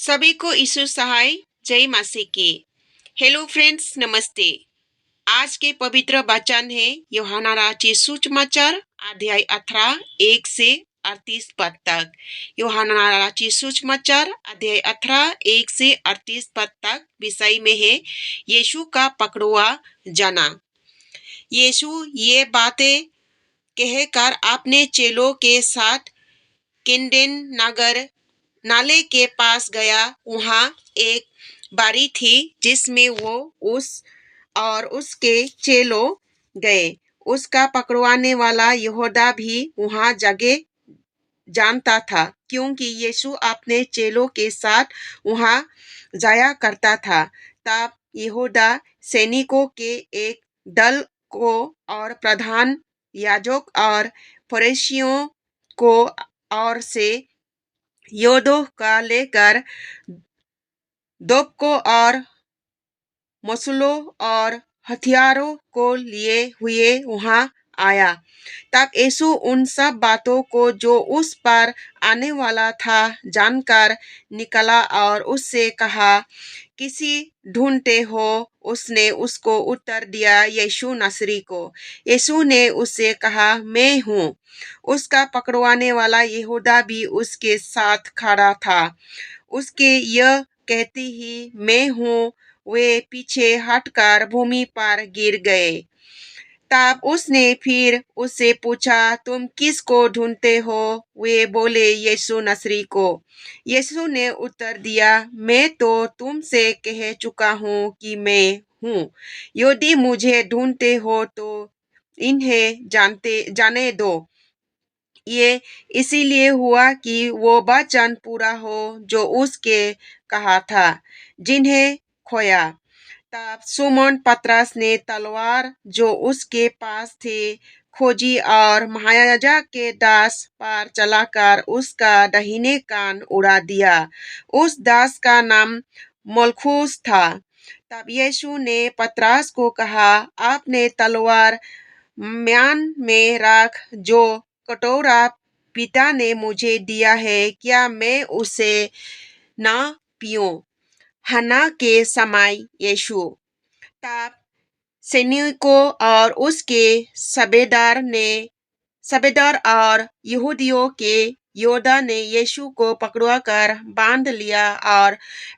सभी को यीशु सहाय जय मसीह की। हेलो फ्रेंड्स, नमस्ते। आज के पवित्र वचन है यूहन्ना रचित सुसमाचार अध्याय 18 1 से 38 पद तक। यूहन्ना रचित सुसमाचार अध्याय 18 1 से 38 पद तक विषय में है यीशु का पकड़ुआ जाना। यीशु ये बातें कहकर अपने चेलों के साथ किंडेन नगर नाले के पास गया। वहां एक बारी थी जिसमें वो उस और उसके चेलों गए। उसका पकड़वाने वाला यहूदा भी वहां जगह जानता था, क्योंकि यीशु अपने चेलों के साथ वहां जाया करता था। तब यहूदा सैनिकों के एक दल को और प्रधान याजक और फरीसियों को और से योद्धों का लेकर दोपकों और मसूलों और हथियारों को लिए हुए वहां आया। तब यीशु उन सब बातों को जो उस पर आने वाला था जानकर निकला और उससे कहा, किसी ढूंढते हो? उसने उसको उत्तर दिया, यीशु नसरी को। यीशु ने उससे कहा, मैं हूँ। उसका पकड़वाने वाला यहूदा भी उसके साथ खड़ा था। उसके यह कहते ही मैं हूँ, वे पीछे हटकर भूमि पर गिर गए। तब उसने फिर उससे पूछा, तुम किसको ढूंढते हो? वे बोले, यीशु नसरी को। यीशु ने उत्तर दिया, मैं तो तुमसे कह चुका हूँ कि मैं हूँ। यदि मुझे ढूंढते हो तो इन्हें जाने दो। ये इसीलिए हुआ कि वो वचन पूरा हो जो उसके कहा था, जिन्हें खोया। तब सुमन पतरस ने तलवार जो उसके पास थे खोजी और महायाजक के दास पर चलाकर उसका दाहिने कान उड़ा दिया। उस दास का नाम मलखुस था। तब यीशु ने पतरस को कहा, आपने तलवार म्यान में रख। जो कटोरा पिता ने मुझे दिया है, क्या मैं उसे ना पीऊं? हन्ना के समय यीशु। तब सैनिकों और उसके सूबेदार और यहूदियों के योद्धा ने यीशु को पकड़कर बांध लिया और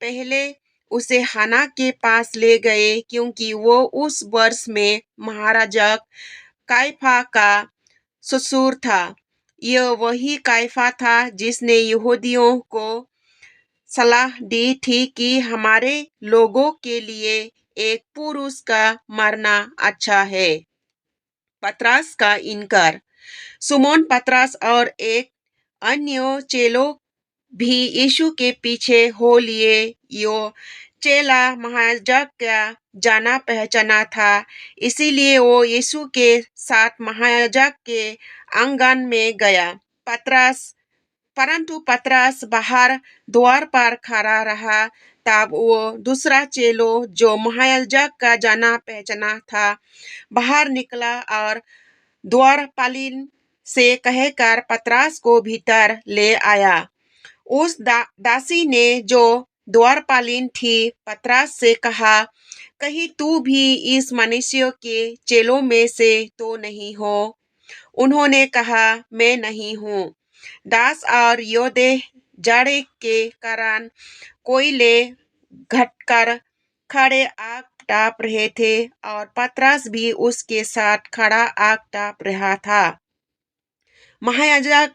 पहले उसे हन्ना के पास ले गए, क्योंकि वो उस वर्ष में महाराजा काइफा का ससुर था। यह वही काइफा था जिसने यहूदियों को सलाह दी थी कि हमारे लोगों के लिए एक पुरुष का मरना अच्छा है। पतरस का इनकार। सुमोन पतरस और एक अन्य चेलो भी यीशु के पीछे हो लिए। यो चेला महायाजक का जाना पहचाना था, इसीलिए वो यीशु के साथ महायाजक के आंगन में गया। परंतु पतरस बाहर द्वार पर खड़ा रहा। तब वो दूसरा चेलो जो महायाजक का जाना पहचाना था बाहर निकला और द्वारपालिन से कहकर पतरस को भीतर ले आया। उस दासी ने जो द्वारपालिन थी पतरस से कहा, कहीं तू भी इस मनुष्य के चेलों में से तो नहीं हो? उन्होंने कहा, मैं नहीं हूँ। दास और योद्धे जाड़े के कारण कोयले घटकर खड़े आग ताप रहे थे और पतरस भी उसके साथ खड़ा आग ताप रहा था। महायाजक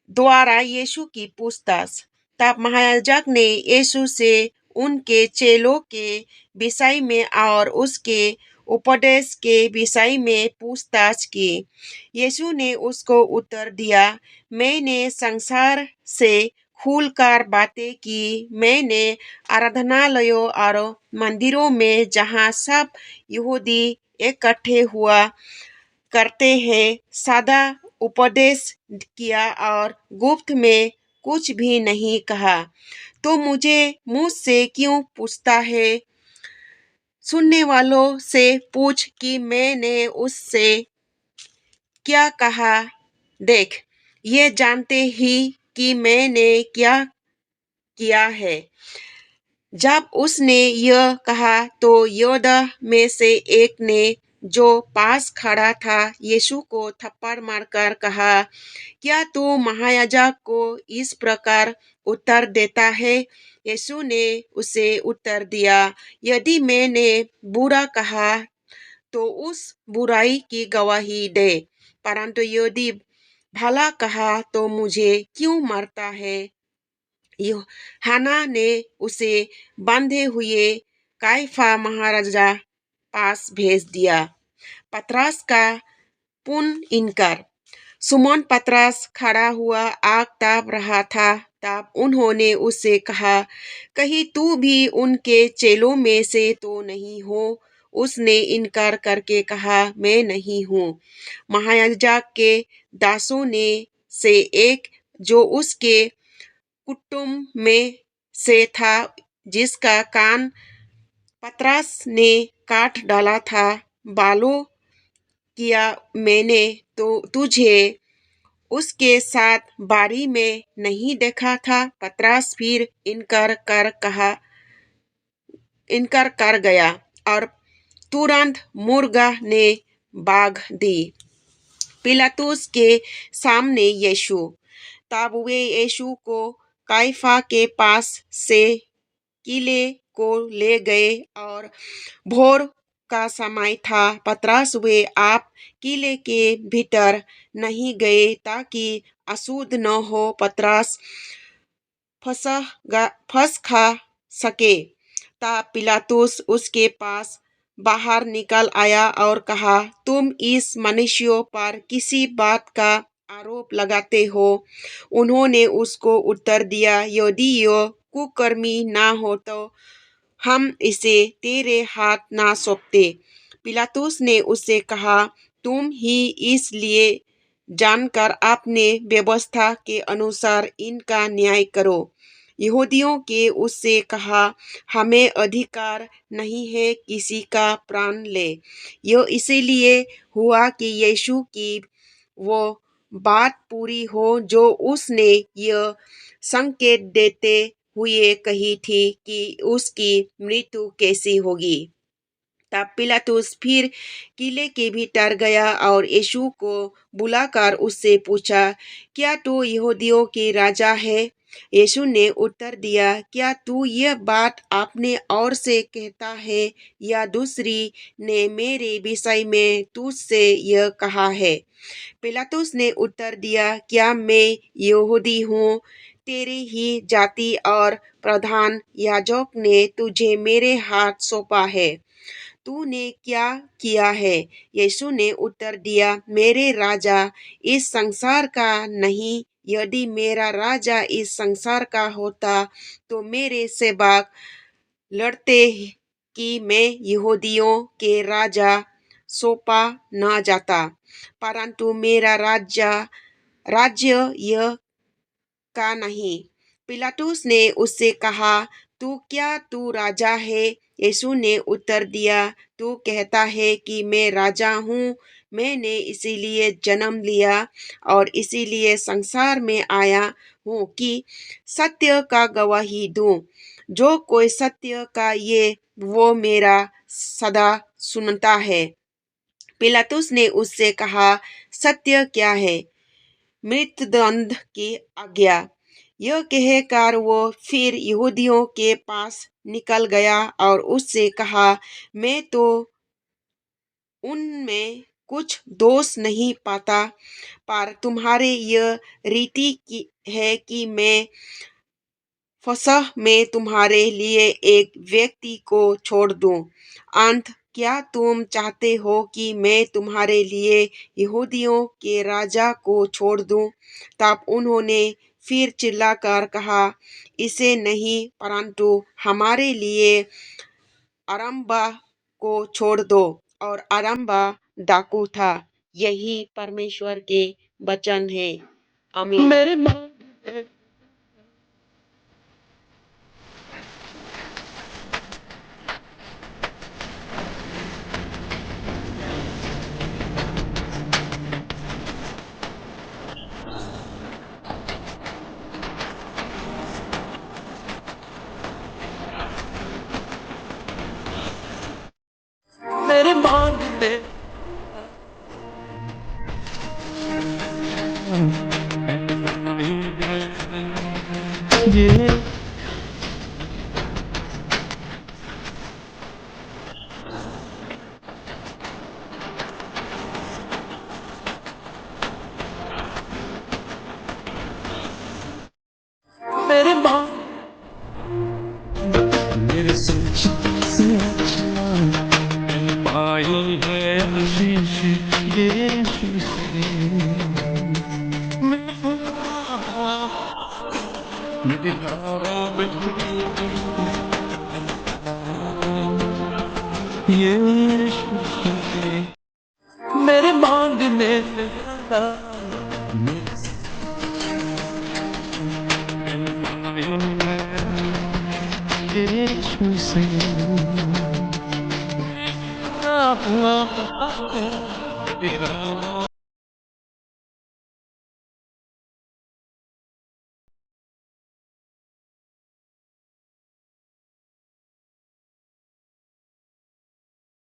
द्वारा यीशु की पूछताछ। तब महायाजक ने यीशु से उनके चेलों के विषय में और उसके उपदेश के विषय में पूछताछ की। यीशु ने उसको उत्तर दिया, मैंने संसार से खुलकर बातें की। मैंने आराधनालयों और मंदिरों में जहाँ सब यहूदी इकट्ठे हुआ करते हैं सादा उपदेश किया और गुप्त में कुछ भी नहीं कहा। तो मुझे मुझसे क्यों पूछता है? सुनने वालों से पूछ कि मैंने उससे क्या कहा। देख, ये जानते ही कि मैंने क्या किया है। जब उसने यह कहा तो योद्धा में से एक ने जो पास खड़ा था यीशु को थप्पड़ मारकर कहा, क्या तू महायाजक को इस प्रकार उत्तर देता है? यीशु ने उसे उत्तर दिया, यदि मैंने बुरा कहा तो उस बुराई की गवाही दे, परंतु यदि भला कहा तो मुझे क्यों मारता है? यूहन्ना ने उसे बंधे हुए काइफा महाराजा पास भेज दिया। पतरस का पुनः इनकार। सुमोन पतरस खड़ा हुआ आग ताप रहा था। तब उन्होंने उससे कहा, कहीं तू भी उनके चेलों में से तो नहीं हो? उसने इनकार करके कहा, मैं नहीं हूँ। महायाजक के दासों ने से एक जो उसके कुटुंब में से था, जिसका कान पतरस ने काट डाला था, बालों किया, मैंने तो तुझे उसके साथ बारी में नहीं देखा था। पतरस फिर इनकार कर गया और तुरंत मुर्गा ने बाग दी। पिलातुस के सामने यीशु। तब वे यीशु को काइफा के पास से किले को ले गए और भोर का समय था। पतरस वे आप किले के भीतर नहीं गए ताकि अशुद्ध न हो, पतरस फंस खा सके। तब पिलातुस उसके पास बाहर निकल आया और कहा, तुम इस मनुष्य पर किसी बात का आरोप लगाते हो? उन्होंने उसको उत्तर दिया, यदि यह कुकर्मी ना हो तो हम इसे तेरे हाथ ना सौंपते। पिलातुस ने उससे कहा, तुम ही इसलिए जानकर अपने व्यवस्था के अनुसार इनका न्याय करो। यहूदियों के उससे कहा, हमें अधिकार नहीं है किसी का प्राण ले। यह इसीलिए हुआ कि यीशु की वो बात पूरी हो जो उसने यह संकेत देते हुए कही थी कि उसकी मृत्यु कैसी होगी। तब पिलातुस फिर किले के भीतर गया और यीशु को बुलाकर उससे पूछा, क्या तू यहूदियों के राजा है? यीशु ने उत्तर दिया, क्या तू यह बात अपने और से कहता है या दूसरी ने मेरे विषय में तुझसे यह कहा है? पिलातुस ने उत्तर दिया, क्या मैं यहूदी हूँ? तेरी ही जाति और प्रधान याजक ने तुझे मेरे हाथ सौंपा है। तूने क्या किया है? यीशु ने उत्तर दिया, मेरे राजा इस संसार का नहीं। यदि मेरा राजा इस संसार का होता तो मेरे सेवक लड़ते कि मैं यहूदियों के राजा सौंपा न जाता, परंतु मेरा राज्य यह का नहीं। पिलातुस ने उससे कहा, तू राजा है? यीशु ने उत्तर दिया, तू कहता है कि मैं राजा हूँ। मैंने इसीलिए जन्म लिया और इसीलिए संसार में आया हूँ कि सत्य का गवाही दूं। जो कोई सत्य का ये वो मेरा सदा सुनता है। पिलातुस ने उससे कहा, सत्य क्या है? मृत्युदंड की आज्ञा। यह कहकर वो फिर यहूदियों के पास निकल गया और उससे कहा, मैं तो उनमें कुछ दोष नहीं पाता, पर तुम्हारे यह रीति की है कि मैं फसह में तुम्हारे लिए एक व्यक्ति को छोड़ दूं। अंत क्या तुम चाहते हो कि मैं तुम्हारे लिए यहूदियों के राजा को छोड़ दूं? तब उन्होंने फिर चिल्लाकर कहा, इसे नहीं, परंतु हमारे लिए अरम्बा को छोड़ दो। और अरम्बा डाकू था। यही परमेश्वर के वचन है। आमीन। मेरे माँ ये मेरे माँ मेरे सोच से पाई है आशीष ये ये मेरे मांगने लगा यीशु से तेरा